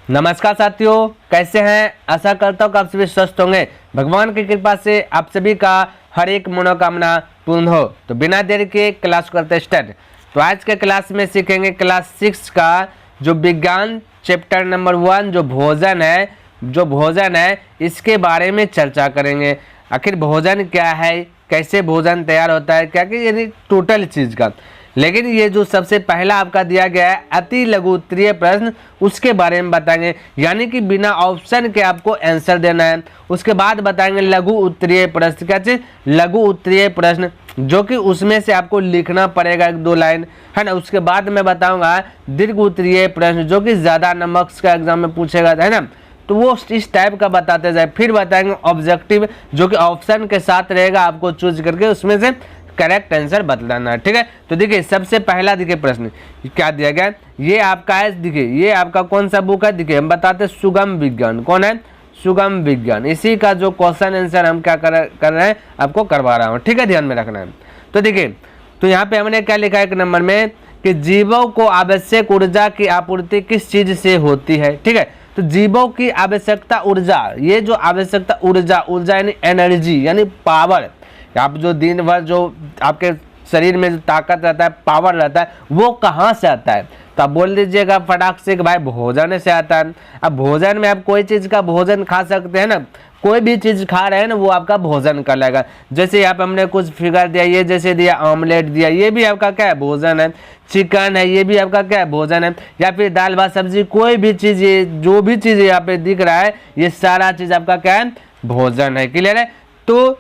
नमस्कार साथियों, कैसे हैं। आशा करता हूँ कि आप सभी स्वस्थ होंगे। भगवान की कृपा से आप सभी का हर एक मनोकामना पूर्ण हो। तो बिना देर के क्लास करते स्टार्ट। तो आज के क्लास में सीखेंगे क्लास 6 का जो विज्ञान चैप्टर नंबर 1 जो भोजन है इसके बारे में चर्चा करेंगे। आखिर भोजन क्या है, कैसे भोजन तैयार होता है, क्या कि यानी टोटल चीज़ का। लेकिन ये जो सबसे पहला आपका दिया गया है अति लघु उत्तरीय प्रश्न, उसके बारे में बताएंगे, यानी कि बिना ऑप्शन के आपको आंसर देना है। उसके बाद बताएंगे लघु उत्तरीय प्रश्न, क्या चीज लघु उत्तरीय प्रश्न, जो कि उसमें से आपको लिखना पड़ेगा 1-2 लाइन, है ना। उसके बाद मैं बताऊंगा दीर्घ उत्तरीय प्रश्न, जो कि ज्यादा नंबर का एग्जाम में पूछेगा, है ना। तो वो इस टाइप का बताते जाए। फिर बताएंगे ऑब्जेक्टिव, जो कि ऑप्शन के साथ रहेगा, आपको चूज करके उसमें से करेक्ट आंसर बतलाना है, ठीक है। तो देखिए सबसे पहला देखिए प्रश्न क्या दिया गया, ये आपका है, देखिए ये आपका कौन सा बुक है, देखिए हम बताते हैं सुगम विज्ञान। कौन है? सुगम विज्ञान। इसी का जो क्वेश्चन आंसर हम क्या कर रहे हैं, आपको करवा रहा हूँ, ठीक है, ध्यान में रखना है। तो देखिए, तो यहाँ पे हमने क्या लिखा है 1 नंबर में कि जीवों को आवश्यक ऊर्जा की आपूर्ति किस चीज से होती है, ठीक है। तो जीवों की आवश्यकता ऊर्जा, ये जो आवश्यकता ऊर्जा यानी एनर्जी यानी पावर, आप जो दिन भर जो आपके शरीर में जो ताकत रहता है, पावर रहता है, वो कहाँ से आता है? तो आप बोल दीजिएगा फटाक से कि भाई भोजन से आता है। अब भोजन में आप कोई चीज़ का भोजन खा सकते हैं ना, कोई भी चीज़ खा रहे हैं ना, वो आपका भोजन कहलाएगा। जैसे यहाँ पे हमने कुछ फिगर दिया, ये जैसे दिया ऑमलेट दिया, ये भी आपका क्या है? भोजन है। चिकन है, ये भी आपका क्या है? भोजन है। या फिर दाल भात सब्जी, कोई भी चीज़, ये जो भी चीज़ यहाँ पे दिख रहा है, ये सारा चीज़ आपका क्या है? भोजन है। क्लियर है? तो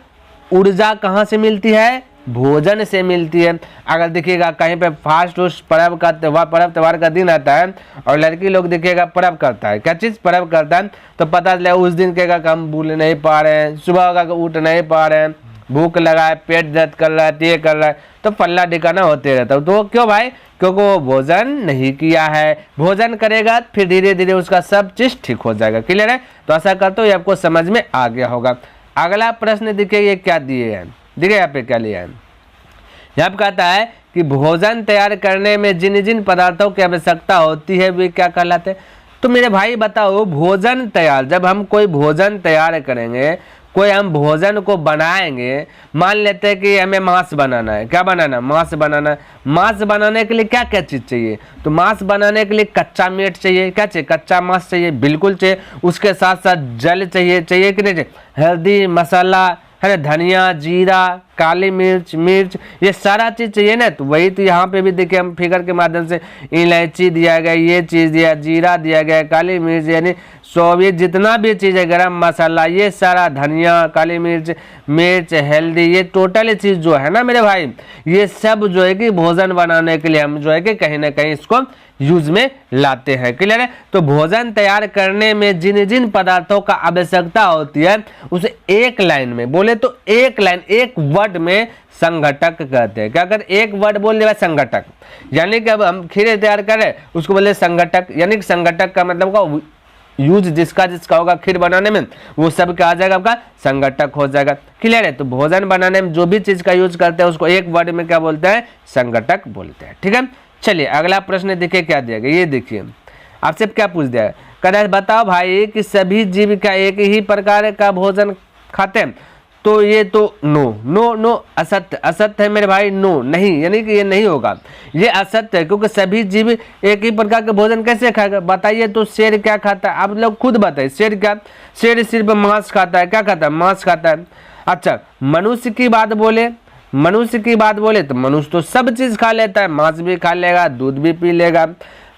ऊर्जा कहाँ से मिलती है? भोजन से मिलती है। अगर देखिएगा कहीं पे फास्ट फूड पर्व त्योहार का दिन आता है और लड़की लोग देखिएगा पर्व करता है, क्या चीज़ पर्व करता है, तो पता चला उस दिन कहेगा कि हम भूल नहीं पा रहे हैं, सुबह होगा कि उठ नहीं पा रहे हैं, भूख लगा है, पेट दर्द कर रहा है, ये कर रहा है, तो पल्ला ढिकाना होते रहता है। तो क्यों भाई? क्योंकि वो भोजन नहीं किया है। भोजन करेगा फिर धीरे धीरे उसका सब चीज़ ठीक हो जाएगा। क्लियर है? तो आशा करता हूँ ये आपको समझ में आ गया होगा। अगला प्रश्न देखिए, ये क्या दिए हैं, देखिए यहाँ पे क्या लिया है। यहाँ पे कहता है कि भोजन तैयार करने में जिन जिन पदार्थों की आवश्यकता होती है वे क्या कहलाते हैं। तो मेरे भाई बताओ, भोजन तैयार, जब हम कोई भोजन तैयार करेंगे, कोई हम भोजन को बनाएंगे, मान लेते हैं कि हमें मांस बनाना है। क्या बनाना? मांस बनाना है। मांस बनाने के लिए क्या क्या चीज़ चाहिए? तो मांस बनाने के लिए कच्चा मीट चाहिए। क्या चाहिए? कच्चा मांस चाहिए, बिल्कुल चाहिए। उसके साथ साथ जल चाहिए कि नहीं चाहिए? हल्दी, मसाला, है ना, धनिया, जीरा, काली मिर्च, ये सारा चीज़ चाहिए ना। तो वही तो यहाँ पे भी देखिए हम फिगर के माध्यम से इलायची दिया गया, ये चीज़ दिया, जीरा दिया गया, काली मिर्च यानी ये जितना भी चीज़ है, गरम मसाला, ये सारा, धनिया, काली मिर्च, हल्दी, ये टोटल चीज़ जो है ना मेरे भाई, ये सब जो है कि भोजन बनाने के लिए हम जो है कि कहीं ना कहीं इसको यूज में लाते हैं। क्लियर है? तो भोजन तैयार करने में जिन जिन पदार्थों का आवश्यकता होती है उसे एक लाइन में बोले तो एक लाइन, एक वर्ड में संघटक कहते हैं। क्या कहते? एक वर्ड बोल दिया संघटक, यानी कि अब हम खीर तैयार कर रहे हैं उसको बोले संघटक, यानी कि संघटक का मतलब का यूज जिसका होगा खीर बनाने में, वो सब क्या आ जाएगा? आपका संघटक हो जाएगा। क्लियर है? तो भोजन बनाने में जो भी चीज का यूज करते हैं उसको एक वर्ड में क्या बोलते हैं? संघटक बोलते हैं। ठीक है, चलिए अगला प्रश्न देखिए क्या दिया गया। ये देखिए आपसे क्या पूछ दिया है, कहता है बताओ भाई कि सभी जीव का एक ही प्रकार का भोजन खाते हैं। तो ये तो नो असत्य है मेरे भाई, नो नहीं, यानी कि ये नहीं होगा, ये असत्य है। क्योंकि सभी जीव एक ही प्रकार के भोजन कैसे खाएगा? बताइए तो शेर क्या खाता है? आप लोग खुद बताइए, शेर सिर्फ मांस खाता है। क्या खाता है? मांस खाता है। अच्छा, मनुष्य की बात बोले तो मनुष्य तो सब चीज खा लेता है, मांस भी खा लेगा, दूध भी पी लेगा,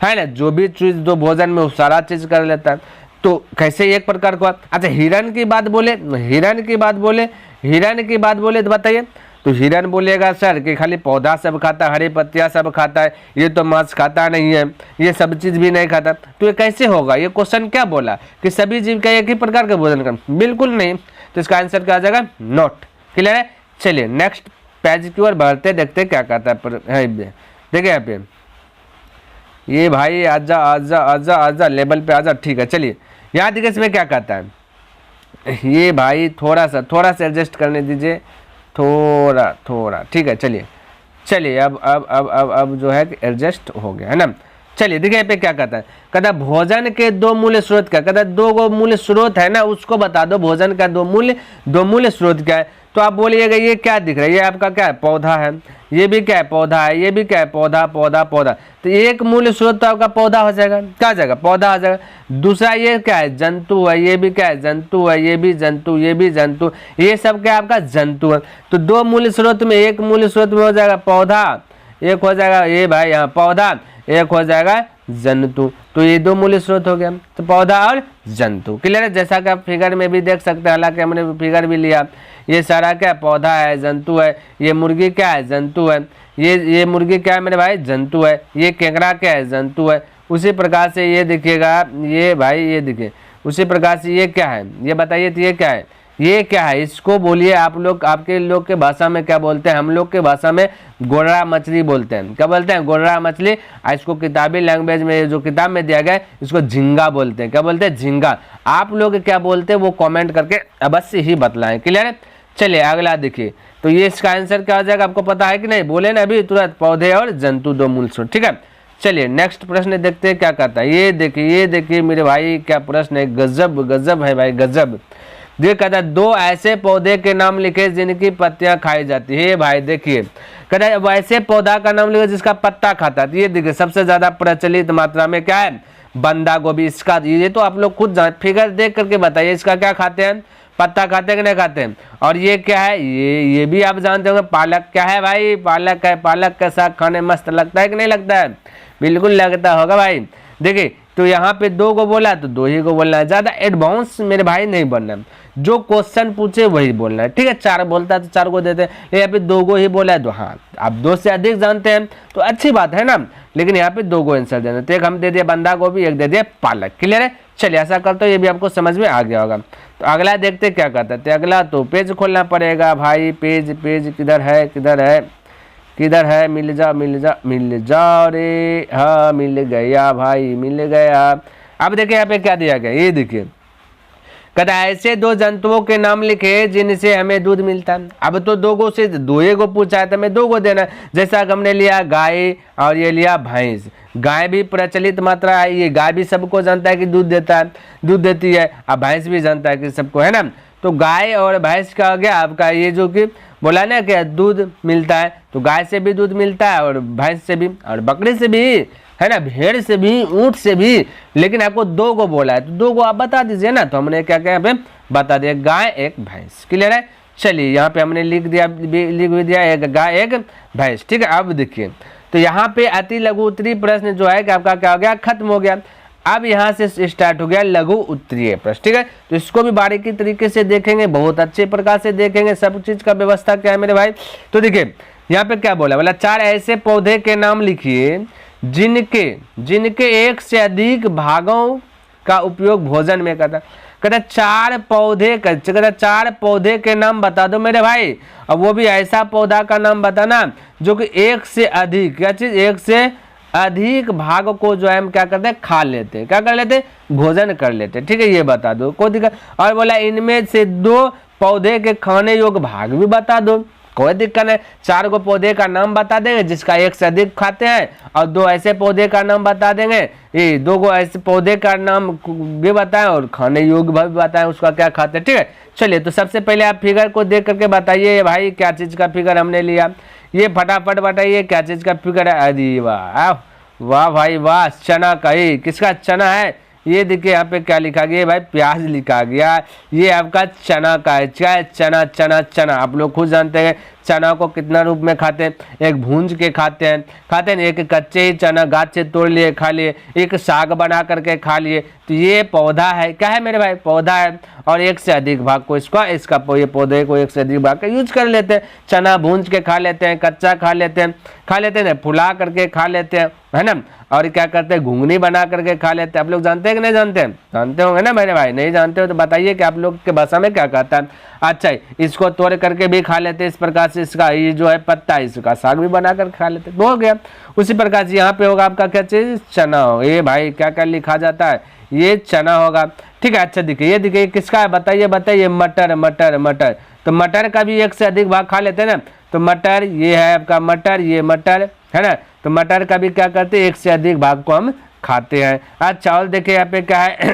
है ना, जो भी चीज जो भोजन में वो सारा चीज कर लेता है। तो कैसे एक प्रकार को? अच्छा, हिरण की बात बोले तो बताइए, तो हिरण बोलेगा सर कि खाली पौधा सब खाता है, हरी पत्तियां सब खाता है, ये तो मांस खाता नहीं है, ये सब चीज भी नहीं खाता। तो ये कैसे होगा? ये क्वेश्चन क्या बोला कि सभी जीव का एक ही प्रकार का भोजन कर? बिल्कुल नहीं। तो इसका आंसर क्या आ जाएगा? नॉट। क्लियर है? चलिए नेक्स्ट पेज की ओर बढ़ते, देखते क्या कहता है। देखिए यहाँ पे, ये भाई आजा आजा आजा आजा लेवल पे आजा। ठीक है, चलिए यहाँ देखिए इसमें क्या कहता है। ये भाई थोड़ा सा एडजस्ट करने दीजिए, थोड़ा। ठीक है, चलिए अब जो है एडजस्ट हो गया, है ना। चलिए देखिए यहाँ पे क्या कहता है भोजन के दो मूल स्रोत क्या, कहता है दो गो मूल स्रोत है ना, उसको बता दो भोजन का दो मूल स्रोत क्या है। तो आप बोलिएगा ये क्या दिख रहा है, ये आपका क्या है, पौधा है, ये भी क्या है, पौधा है, ये भी क्या है, पौधा पौधा पौधा। तो एक मूल स्रोत तो आपका पौधा हो जाएगा, क्या हो जाएगा, पौधा हो जाएगा। दूसरा ये क्या है, जंतु है, ये भी क्या है, जंतु है, ये भी जंतु, ये भी जंतु, ये सब क्या आपका जंतु है। तो दो मूल स्रोत में, एक मूल स्रोत में हो जाएगा पौधा, एक हो जाएगा ये भाई यहाँ पौधा, एक हो जाएगा जंतु। तो ये दो मूल स्रोत हो गया, तो पौधा और जंतु। क्लियर है, जैसा कि आप फिगर में भी देख सकते हैं, हालांकि हमने फिगर भी लिया। ये सारा क्या पौधा है, जंतु है, ये मुर्गी क्या है, जंतु है, ये मुर्गी क्या है मेरे भाई, जंतु है, ये केकड़ा क्या है, जंतु है। उसी प्रकार से ये देखिएगा, ये भाई ये देखिए, उसी प्रकार से ये क्या है, ये बताइए तो ये क्या है, ये क्या है, इसको बोलिए आप लोग, आपके लोग के भाषा में क्या बोलते हैं, हम लोग के भाषा में गोर्रा मछली बोलते हैं। क्या बोलते हैं, गोर्रा मछली। इसको किताबी लैंग्वेज में जो किताब में दिया गया है इसको झींगा बोलते हैं। क्या बोलते हैं, झींगा। आप लोग क्या बोलते हैं वो कमेंट करके अवश्य ही बतलाएं। क्लियर है, चलिए अगला देखिए। तो ये इसका आंसर क्या हो जाएगा, आपको पता है कि नहीं, बोले ना अभी तुरंत, पौधे और जंतु दो मूल स्रोत। ठीक है, चलिए नेक्स्ट प्रश्न देखते हैं क्या कहता है। ये देखिए मेरे भाई क्या प्रश्न है, गजब गजब है भाई, गजब। ये कहता है दो ऐसे पौधे के नाम लिखे जिनकी पत्तियां खाई जाती है। भाई देखिए, कहता है वैसे पौधा का नाम लिखे जिसका पत्ता खाता है। ये देखिए सबसे ज्यादा प्रचलित मात्रा में क्या है, बंदा गोभी। इसका ये तो आप लोग खुद फिगर देख करके बताइए, इसका क्या खाते हैं, पत्ता खाते हैं कि नहीं खाते हैं। और ये क्या है, ये भी आप जानते होंगे, पालक। क्या है भाई, पालक है। पालक का साग खाने मस्त लगता है कि नहीं लगता है, बिल्कुल लगता होगा भाई। देखिए तो यहाँ पे दो को बोला तो दो ही को बोलना है, ज्यादा एडवांस मेरे भाई नहीं बनना है, जो क्वेश्चन पूछे वही बोलना है। ठीक है, चार बोलता है तो चार को देते हैं, यहाँ पे दो को ही बोला है तो हाँ आप दो से अधिक जानते हैं तो अच्छी बात है ना, लेकिन यहाँ पे दो को आंसर देना। तो एक हम दे दिया बंदा गोभी, एक दे दिया पालक। क्लियर है, चलिए ऐसा करते हो ये भी आपको समझ में आ गया होगा। तो अगला देखते क्या कहते हैं। अगला तो पेज खोलना पड़ेगा भाई, पेज किधर है, किधर है, मिल जा रे, हाँ मिल गया भाई, मिल गया। अब देखिए यहाँ पे क्या दिया गया, ये देखिए कहता है ऐसे दो जंतुओं के नाम लिखे जिनसे हमें दूध मिलता है। अब तो दो गो से दो ही को पूछा है तो हमें दो को देना, जैसा कि हमने लिया गाय और ये लिया भैंस। गाय भी प्रचलित मात्रा है, ये गाय भी सबको जानता है कि दूध देता है, दूध देती है। अब भैंस भी जानता है कि सबको, है ना। तो गाय और भैंस का आ गया आपका, ये जो कि बोला ना कि दूध मिलता है, तो गाय से भी दूध मिलता है और भैंस से भी और बकरी से भी, है ना, भेड़ से भी, ऊंट से भी। लेकिन आपको दो को बोला है तो दो को आप बता दीजिए ना। तो हमने क्या क्या पे बता दिया, गाय एक भैंस। क्लियर है, चलिए यहाँ पे हमने लिख दिया एक गाय एक भैंस। ठीक है, अब देखिए तो यहाँ पे अति लघु उत्तरीय प्रश्न जो है कि आपका क्या हो गया, खत्म हो गया। अब यहाँ से स्टार्ट हो गया लघु उत्तरीय प्रश्न। ठीक है, तो इसको भी बारीकी तरीके से देखेंगे, बहुत अच्छे प्रकार से देखेंगे, सब चीज का व्यवस्था क्या है मेरे भाई। तो देखिए यहाँ पे क्या बोला चार ऐसे पौधे के नाम लिखिए जिनके एक से अधिक भागों का उपयोग भोजन में करता। कहता चार पौधे के नाम बता दो मेरे भाई, और वो भी ऐसा पौधा का नाम बताना जो कि एक से अधिक, क्या चीज, एक से अधिक भाग को जो है हम क्या करते हैं, खा लेते हैं, क्या कर लेते हैं, भोजन कर लेते हैं। ठीक है, ये बता दो, कोई दिक्कत। और बोला इनमें से दो पौधे के खाने योग्य भाग भी बता दो, कोई दिक्कत नहीं। चार को पौधे का नाम बता देंगे जिसका एक से अधिक खाते हैं, और दो ऐसे पौधे का नाम बता देंगे, ये दो को ऐसे पौधे का नाम भी बताएं और खाने योग्य भी बताएं उसका क्या खाते हैं। ठीक है, चलिए तो सबसे पहले आप फिगर को देख करके बताइए भाई क्या चीज का फिगर हमने लिया, ये फटाफट बताइए क्या चीज का फिगर है। अरे वाह वाह भाई वाह, चना का ही, किसका चना है, ये देखिए यहाँ पे क्या लिखा गया भाई, प्याज लिखा गया। ये आपका चना का है, क्या है, चना। आप लोग खुद जानते हैं चना को कितना रूप में खाते हैं, एक भूंज के खाते हैं, एक कच्चे ही चना गाछ से तोड़ लिए खा लिए, एक साग बना करके खा लिए। तो ये पौधा है, क्या है मेरे भाई, पौधा है। और एक से अधिक भाग को इसका ये पौधे को एक से अधिक भाग का यूज कर लेते हैं। चना भूंज के खा लेते हैं, कच्चा खा लेते हैं ना, फुला करके खा लेते हैं, है ना। और क्या करते हैं, घुंगनी बना करके खा लेते हैं। आप लोग जानते हैं कि नहीं जानते हैं, जानते होंगे ना मेरे भाई, नहीं जानते हो तो बताइए कि आप लोग के भाषा में क्या कहता है। अच्छा, इसको तोड़ करके भी खा लेते हैं, इस प्रकार से इसका ये जो है पत्ता, इसका साग भी बना कर खा लेते हैं, हो गया। उसी प्रकार से यहाँ पे होगा आपका क्या चीज, चना हो। ये भाई क्या क्या लिखा जाता है, ये चना होगा। ठीक है, अच्छा देखिए, ये किसका है, बताइए, मटर। तो मटर का भी एक से अधिक भाग खा लेते हैं ना, तो मटर ये है आपका मटर, ये मटर है ना, तो मटर का भी क्या करते हैं, एक से अधिक भाग को हम खाते हैं। अच्छा और देखिए यहाँ पे क्या है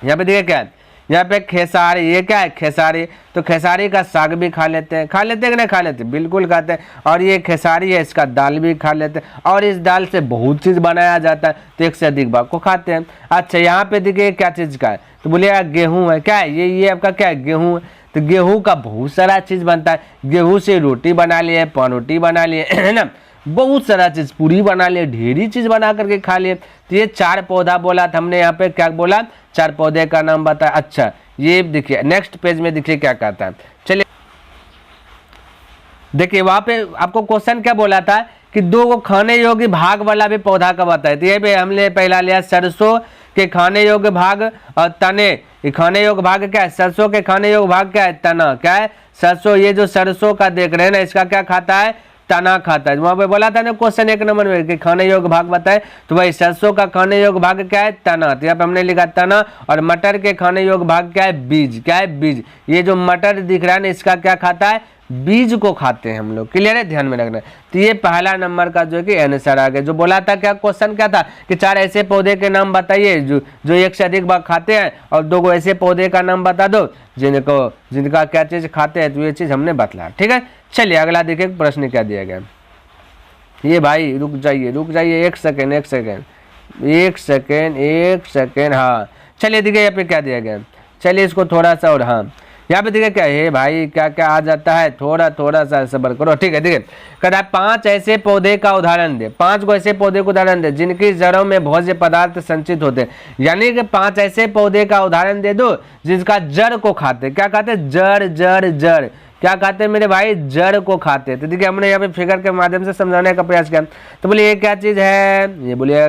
यहाँ पे देखिए क्या है, यहाँ पे खेसारी, ये क्या है खेसारी, तो खेसारी का साग भी खा लेते हैं कि नहीं खा लेते हैं, बिल्कुल खाते हैं। और ये खेसारी है, इसका दाल भी खा लेते हैं, और इस दाल से बहुत चीज़ बनाया जाता है, तो एक से अधिक भाग को खाते हैं। अच्छा यहाँ पे देखिए क्या चीज़ का है, तो बोलिएगा गेहूँ है, क्या है ये आपका क्या है, गेहूँ है। तो गेहूँ का बहुत सारा चीज़ बनता है, गेहूँ से रोटी बना लिए, पानरोटी बना लिए है ना, बहुत सारा चीज़, पूरी बना लिए, ढेरी चीज़ बना करके खा लिए। तो ये 4 पौधा बोला था हमने, यहाँ पे क्या बोला, 4 पौधे का नाम बताया। अच्छा ये देखिए नेक्स्ट पेज में देखिए क्या कहता है, चलिए देखिए वहाँ पे आपको क्वेश्चन क्या बोला था कि 2 को खाने योग्य भाग वाला भी पौधा का बताया। तो ये भी हमने पहला लिया सरसों के खाने योग्य भाग और तने, ये खाने योग्य भाग क्या है, सरसों के खाने योग्य भाग क्या है, तना, क्या है सरसों, ये जो सरसों का देख रहे हैं ना, इसका क्या खाता है, तना खाता है। वहां पे बोला था ना क्वेश्चन 1 नंबर में कि खाने योग्य भाग बताए, तो वही सरसों का खाने योग्य भाग क्या है, तना, तो यहाँ पे हमने लिखा तना। और मटर के खाने योग्य भाग क्या है, बीज, क्या है बीज, ये जो मटर दिख रहा है ना, इसका क्या खाता है, बीज को खाते हैं हम लोग, क्लियर है, ध्यान में रखना। तो ये पहला नंबर का जो है कि आंसर आ गया। जो बोला था क्या क्वेश्चन क्या था कि 4 ऐसे पौधे के नाम बताइए जो एक से अधिक भाग खाते हैं, और 2 को ऐसे पौधे का नाम बता दो जिनका क्या चीज खाते हैं, तो ये चीज हमने बतला, ठीक है। चलिए अगला देखिए प्रश्न क्या दिया गया। ये भाई रुक जाइए 1 सेकेंड 1 सेकेंड, हाँ चलिए देखिए यहाँ पे क्या दिया गया, चलिए इसको थोड़ा सा, और हाँ यहाँ पे देखिए क्या है भाई, क्या क्या आ जाता है, थोड़ा सा सब्र करो, ठीक है। देखिए कहता है 5 ऐसे पौधे का उदाहरण दे, 5 को ऐसे पौधे का उदाहरण दे जिनकी जड़ों में भोज्य पदार्थ संचित होते हैं, यानी कि 5 ऐसे पौधे का उदाहरण दे दो जिसका जड़ को खाते, क्या खाते, जड़ क्या खाते हैं मेरे भाई, जड़ को खाते हैं। तो देखिए हमने यहाँ पे फिगर के माध्यम से समझाने का प्रयास किया। तो बोलिए ये क्या चीज है, ये बोलिएगा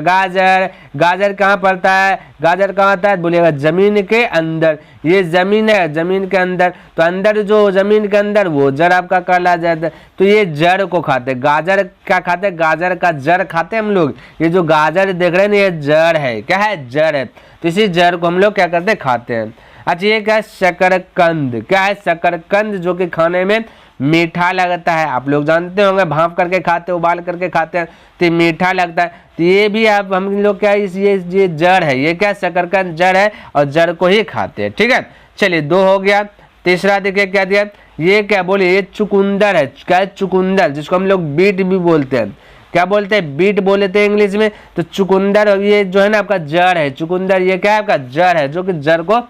गाजर कहाँ पड़ता है, गाजर कहाँ आता है, बोलिएगा जमीन के अंदर, ये जमीन है, जमीन के अंदर, तो अंदर जो जमीन के अंदर वो जड़ आपका कहला जाता है। तो ये जड़ को खाते, गाजर क्या खाते, गाजर का जड़ खाते हम लोग। ये जो गाजर देख रहे हैं ना, ये जड़ है, क्या है, जड़ है। तो इसी जड़ को हम लोग क्या करते हैं, खाते हैं। अच्छा ये क्या है, शकरकंद, क्या है, शकरकंद, जो कि खाने में मीठा लगता है, आप लोग जानते होंगे, भाप करके खाते हैं, उबाल करके खाते हैं, तो मीठा लगता है। तो ये भी आप हम लोग क्या है, ये जड़ है, ये क्या शकरकंद जड़ है, और जड़ को ही खाते हैं, ठीक है। चलिए 2 हो गया। तीसरा देखिए क्या दिया, ये क्या बोलिए, ये चुकंदर है, क्या है, चुकंदर, जिसको हम लोग बीट भी बोलते हैं, क्या बोलते हैं, बीट बोलते हैं इंग्लिश में। तो चुकंदर ये जो है ना आपका जड़ है, चुकंदर ये क्या है आपका जड़ है, जो कि जड़ को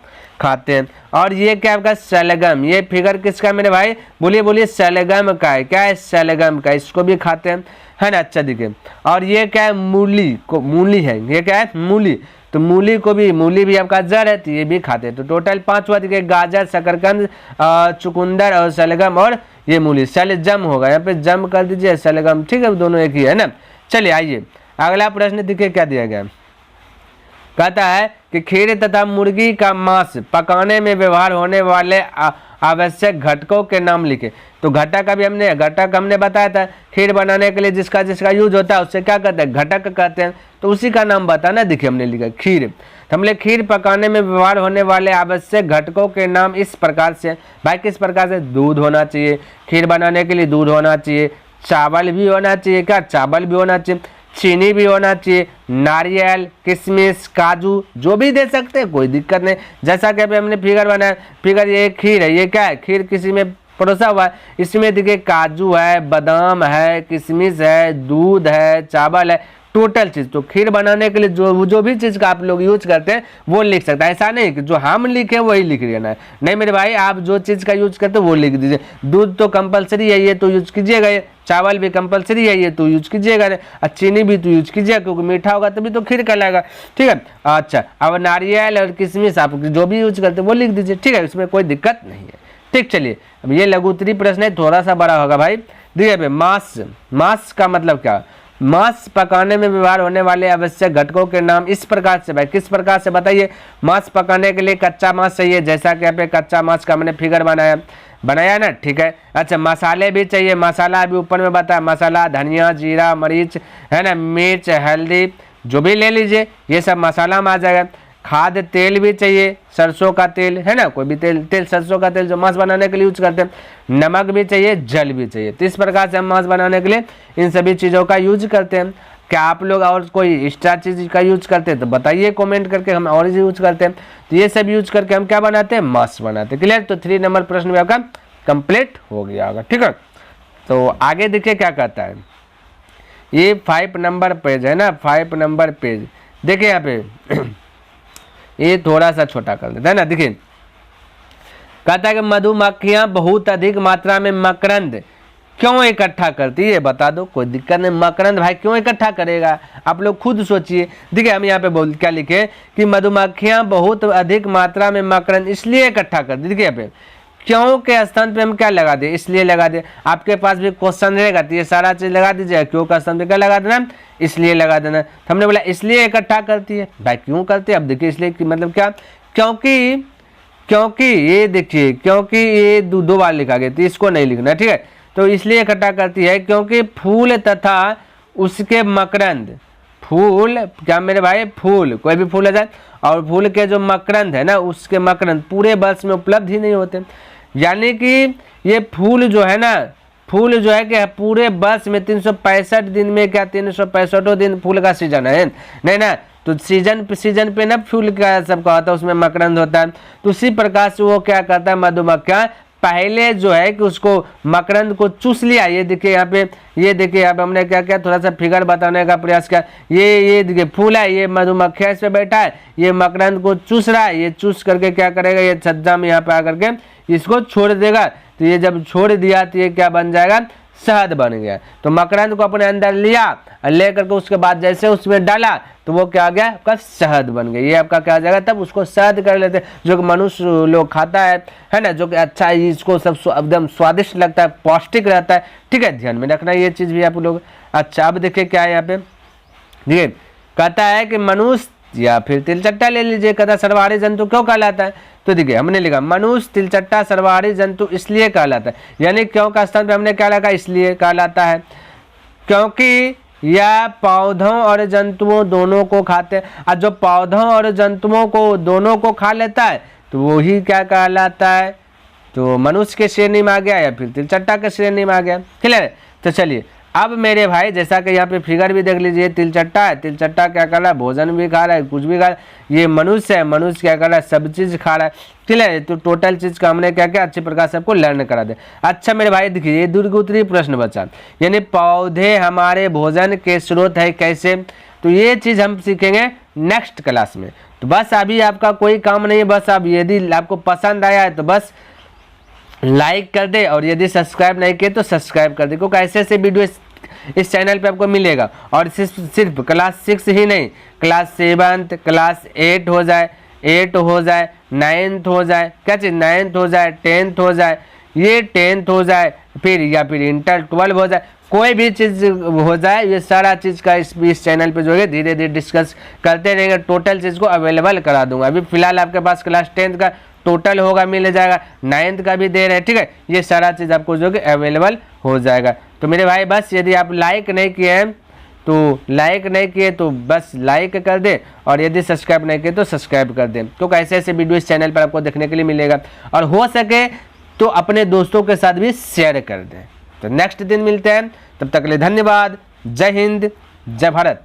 खाते हैं। और ये क्या आपका सलगम, ये फिगर किसका मेरे भाई, बोलिए सलगम का है, क्या है, सलगम का, इसको भी खाते हैं, है ना। अच्छा देखिए और ये क्या है, मूली है, ये क्या है, मूली, तो मूली भी आपका जड़ है, तो ये भी खाते हैं। तो टोटल 5 हुआ, देखिए गाजर, शकरकंद, चुकंदर और सलगम, और ये मूली, सलजम होगा, यहाँ पे जम कर दीजिए, सलगम, ठीक है, दोनों एक ही है ना। चलिए आइए अगला प्रश्न देखिए क्या दिया गया। कहता है कि खीर तथा मुर्गी का मांस पकाने में व्यवहार होने वाले आवश्यक घटकों के नाम लिखे। तो घटक हमने बताया था, खीर बनाने के लिए जिसका यूज होता है उससे क्या कहते हैं, घटक कहते हैं। तो उसी का नाम बताना, देखिए हमने लिखा खीर। तो हमने खीर पकाने में व्यवहार होने वाले आवश्यक घटकों के नाम इस प्रकार से, भाई किस प्रकार से, दूध होना चाहिए, खीर बनाने के लिए दूध होना चाहिए, चावल भी होना चाहिए, क्या चावल भी होना चाहिए, चीनी भी होना चाहिए, नारियल, किशमिश, काजू, जो भी दे सकते हैं, कोई दिक्कत नहीं। जैसा कि अभी हमने फिगर बनाया, फिगर ये खीर है, ये क्या है, खीर किसी में परोसा हुआ है, इसमें देखिए काजू है, बादाम है, किशमिश है, दूध है, चावल है, टोटल चीज। तो खीर बनाने के लिए जो भी चीज का आप लोग यूज करते हैं वो लिख सकते हैं, ऐसा नहीं कि जो हम लिखे वही लिख लेना है, नहीं मेरे भाई, आप जो चीज का यूज करते हैं वो लिख दीजिए। दूध तो कंपलसरी है, ये तो यूज कीजिएगा, चावल भी कंपलसरी है, ये तो यूज कीजिएगा, और चीनी भी तो यूज कीजिएगा, क्योंकि मीठा होगा तभी तो खीर कहलाएगा, ठीक है। अच्छा अब नारियल और किशमिश आप जो भी यूज करते हैं वो लिख दीजिए, ठीक है, इसमें कोई दिक्कत नहीं है, ठीक। चलिए अब ये लघु उत्तरी प्रश्न है, थोड़ा सा बड़ा होगा भाई। देखिए मांस का मतलब क्या, मांस पकाने में व्यवहार होने वाले आवश्यक घटकों के नाम इस प्रकार से, भाई किस प्रकार से बताइए। मांस पकाने के लिए कच्चा मांस चाहिए, जैसा कि यहाँ पे कच्चा मांस का मैंने फिगर बनाया ना, ठीक है। अच्छा मसाले भी चाहिए, मसाला अभी ऊपर में बताया, मसाला धनिया, जीरा, मरीच, है ना, मिर्च, हल्दी, जो भी ले लीजिए, ये सब मसाला में आ जाएगा। खाद्य तेल भी चाहिए, सरसों का तेल है ना, कोई भी तेल सरसों का तेल जो मांस बनाने के लिए यूज करते हैं, नमक भी चाहिए, जल भी चाहिए। तो इस प्रकार से हम मांस बनाने के लिए इन सभी चीज़ों का यूज करते हैं। क्या आप लोग और कोई एक्स्ट्रा चीज़ का यूज करते हैं तो बताइए कमेंट करके, हम और यूज करते हैं। तो ये सब यूज करके हम क्या बनाते हैं, मांस बनाते हैं। क्लियर? तो 3 नंबर प्रश्न भी आपका कंप्लीट हो गया होगा। ठीक है, तो आगे देखिए क्या कहता है। ये 5 नंबर पेज है ना, 5 नंबर पेज देखिए यहाँ पे ये थोड़ा सा छोटा कर देता है ना। देखिए कहता है कि मधुमक्खियां बहुत अधिक मात्रा में मकरंद क्यों इकट्ठा करती है, बता दो। कोई दिक्कत नहीं, मकरंद भाई क्यों इकट्ठा करेगा, आप लोग खुद सोचिए। देखिए हम यहाँ पे क्या लिखे कि मधुमक्खियां बहुत अधिक मात्रा में मकरंद इसलिए इकट्ठा करती। देखिए यहाँ पे क्यों के स्थान पे हम क्या लगा दे, इसलिए लगा दे। आपके पास भी क्वेश्चन रहेगा तो ये सारा चीज लगा दीजिएगा, क्यों का स्थान पे क्या लगा देना, इसलिए लगा देना। तो हमने बोला इसलिए इकट्ठा करती है, भाई क्यों करती है। अब देखिए इसलिए मतलब क्या, क्योंकि ये देखिए, क्योंकि ये दो बार लिखा गया तो इसको नहीं लिखना, ठीक है। तो इसलिए इकट्ठा करती है क्योंकि फूल तथा उसके मकरंद, फूल क्या मेरे भाई, फूल कोई भी फूल है जाए, और फूल के जो मकरंद है ना, उसके मकरंद पूरे वर्ष में उपलब्ध ही नहीं होते। यानी कि ये फूल जो है ना, फूल जो है कि पूरे वर्ष में 365 दिन में क्या 365 दिन फूल का सीजन है नहीं ना, तो सीजन पे ना फूल का सबका होता है, उसमें मकरंद होता है। तो उसी प्रकार से वो क्या करता है, मधुमक्खियां पहले जो है कि उसको मकरंद को चूस लिया। ये देखिए यहाँ पे, ये देखिए यहाँ पे हमने क्या किया, थोड़ा सा फिगर बताने का प्रयास किया। ये देखिए फूल है, ये मधुमक्खियां इस पे बैठा है, ये मकरंद को चूस रहा है। ये चूस करके क्या करेगा, ये छज्जा में यहाँ पे आकर के इसको छोड़ देगा। तो ये जब छोड़ दिया तो ये क्या बन जाएगा, शहद बन गया। तो मकरंद को अपने अंदर लिया और लेकर के उसके बाद जैसे उसमें डाला तो वो क्या आ गया, आपका शहद बन गया। ये आपका क्या आ जाएगा, तब उसको शहद कर लेते हैं, जो कि मनुष्य लोग खाता है ना, जो कि अच्छा है, इसको सब एकदम स्वादिष्ट लगता है, पौष्टिक रहता है। ठीक है, ध्यान में रखना ये चीज़ भी आप लोग। अच्छा अब देखिए क्या है यहाँ पे, देखिए कहता है कि मनुष्य या फिर तिलचट्टा ले लीजिए, कहता सर्वहारी जंतु क्यों कहलाता है। तो देखिए हमने लिखा मनुष्य तिलचट्टा सर्वहारी जंतु इसलिए कहलाता है, यानी क्यों का स्थान पे हमने क्या लगा, इसलिए कहलाता है क्योंकि यह पौधों और जंतुओं दोनों को खाते हैं। और जो पौधों और जंतुओं को दोनों को खा लेता है तो वो ही क्या कहलाता है, तो मनुष्य के श्रेणी में आ गया या फिर तिलचट्टा के श्रेणी में आ गया। क्लियर? तो चलिए अब मेरे भाई जैसा कि यहाँ पे फिगर भी देख लीजिए, तिलचट्टा है, तिलचट्टा क्या कर रहा है, भोजन भी खा रहा है, कुछ भी खा रहा है। ये मनुष्य है, मनुष्य क्या कर रहा है, सब चीज खा रहा है। क्लियर? तो टोटल चीज का हमने क्या किया, अच्छे प्रकार से आपको लर्न करा दे। अच्छा मेरे भाई देखिए ये दूरगुतरी प्रश्न बचा, यानी पौधे हमारे भोजन के स्रोत है कैसे, तो ये चीज हम सीखेंगे नेक्स्ट क्लास में। तो बस अभी आपका कोई काम नहीं है, बस अब यदि आपको पसंद आया है तो बस लाइक कर दे, और यदि सब्सक्राइब नहीं किए तो सब्सक्राइब कर दे, क्योंकि ऐसे ऐसे वीडियो इस चैनल पे आपको मिलेगा। और सिर्फ क्लास 6 ही नहीं, क्लास 7, क्लास 8 हो जाए, 8 हो जाए, 9th हो जाए, क्या चीज़ 9th हो जाए, 10th हो जाए, ये 10th हो जाए, फिर या फिर इंटर 12 हो जाए, कोई भी चीज़ हो जाए, ये सारा चीज़ का इस चैनल पे जो है धीरे धीरे डिस्कस करते रहेंगे। टोटल चीज़ को अवेलेबल करा दूंगा। अभी फिलहाल आपके पास क्लास 10th का टोटल होगा, मिल जाएगा, 9th का भी दे रहे हैं। ठीक है, ये सारा चीज़ आपको जो कि अवेलेबल हो जाएगा। तो मेरे भाई बस यदि आप लाइक नहीं किए हैं तो बस लाइक कर दे, और यदि सब्सक्राइब नहीं किए तो सब्सक्राइब कर दें, क्योंकि ऐसे ऐसे वीडियो इस चैनल पर आपको देखने के लिए मिलेगा। और हो सके तो अपने दोस्तों के साथ भी शेयर कर दें। तो नेक्स्ट दिन मिलते हैं, तब तक के लिए धन्यवाद। जय हिंद, जय भारत।